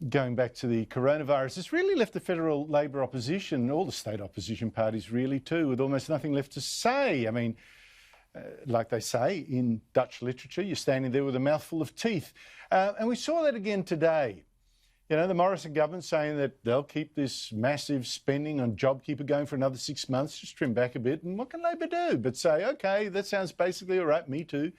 going back to the coronavirus, it's really left the federal Labor opposition, all the state opposition parties really too, with almost nothing left to say. I mean, like they say in Dutch literature, you're standing there with a mouthful of teeth. And we saw that again today. You know, the Morrison government saying that they'll keep this massive spending on JobKeeper going for another 6 months, just trim back a bit. And what can Labor do but say, OK, that sounds basically all right, me too.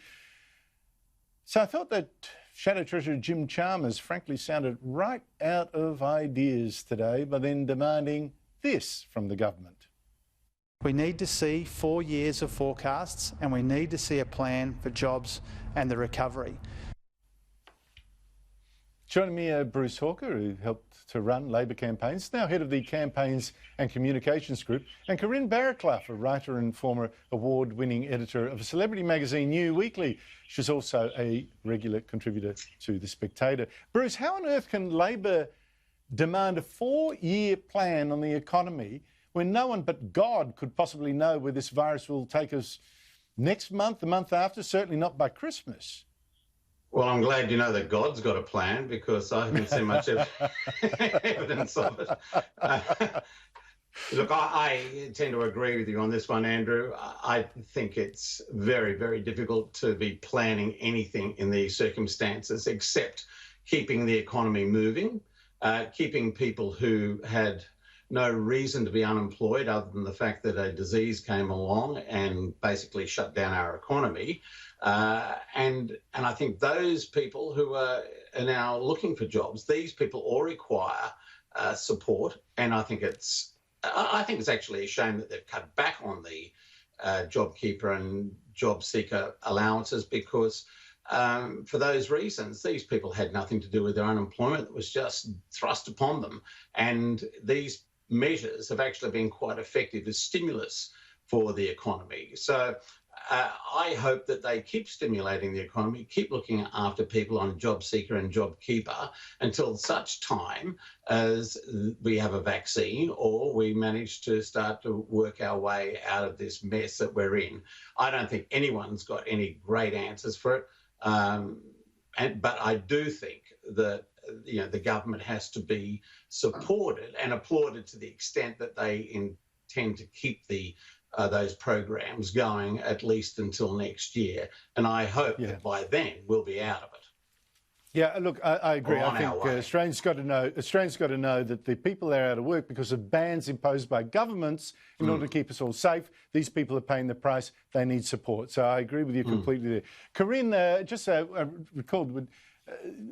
So I thought that Shadow Treasurer Jim Chalmers frankly sounded right out of ideas today by then demanding this from the government. We need to see 4 years of forecasts and we need to see a plan for jobs and the recovery. Joining me, Bruce Hawker, who helped to run Labor campaigns, now head of the Campaigns and Communications Group, and Corinne Baraklaf, a writer and former award-winning editor of a celebrity magazine, New Weekly. She's also a regular contributor to The Spectator. Bruce, how on earth can Labor demand a 4-year plan on the economy when no one but God could possibly know where this virus will take us next month, the month after, certainly not by Christmas? Well, I'm glad you know that God's got a plan, because I haven't seen much evidence of it. Look, I tend to agree with you on this one, Andrew. I think it's very, very difficult to be planning anything in these circumstances except keeping the economy moving, keeping people who had no reason to be unemployed other than the fact that a disease came along and basically shut down our economy. And I think those people who are now looking for jobs, these people all require support. And I think it's actually a shame that they've cut back on the JobKeeper and JobSeeker allowances, because for those reasons, these people had nothing to do with their unemployment. It was just thrust upon them. And these measures have actually been quite effective as stimulus for the economy. So I hope that they keep stimulating the economy, keep looking after people on JobSeeker and JobKeeper until such time as we have a vaccine or we manage to start to work our way out of this mess that we're in. I don't think anyone's got any great answers for it, but I do think that the government has to be supported and applauded to the extent that they intend to keep those programs going at least until next year. And I hope that by then we'll be out of it. Yeah, look, I agree. I think Australians got to know that the people that are out of work because of bans imposed by governments in order to keep us all safe. These people are paying the price. They need support. So I agree with you completely there. Corinne, I recalled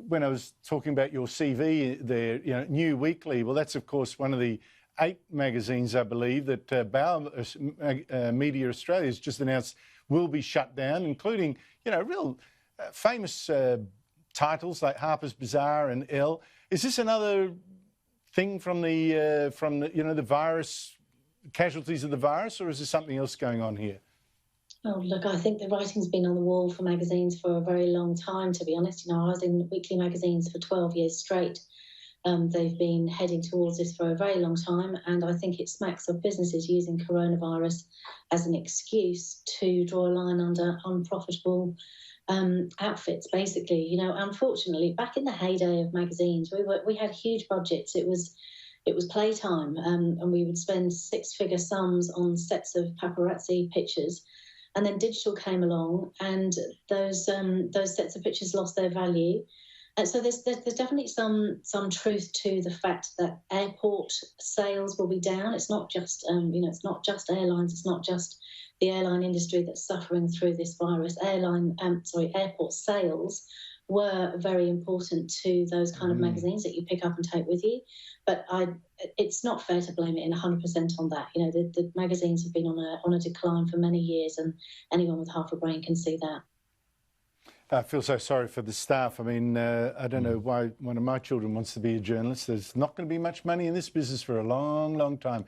when I was talking about your CV there, New Weekly. Well, that's of course one of the 8 magazines, I believe, that Bauer Media Australia has just announced will be shut down, including, real famous titles like Harper's Bazaar and Elle. Is this another thing from the virus, casualties of the virus, or is there something else going on here? Oh, look, I think the writing's been on the wall for magazines for a very long time, to be honest. I was in weekly magazines for 12 years straight. They've been heading towards this for a very long time, and I think it smacks of businesses using coronavirus as an excuse to draw a line under unprofitable outfits, basically. Unfortunately, back in the heyday of magazines, we had huge budgets. It was playtime, and we would spend 6-figure sums on sets of paparazzi pictures. And then digital came along, and those sets of pictures lost their value. And so there's definitely some truth to the fact that airport sales will be down. It's not just it's not just airlines. It's not just the airline industry that's suffering through this virus. Airport sales were very important to those kind of magazines that you pick up and take with you. But it's not fair to blame it in 100% on that. The magazines have been on a decline for many years, and anyone with half a brain can see that. I feel so sorry for the staff. I mean, I don't know why one of my children wants to be a journalist. There's not going to be much money in this business for a long, long time.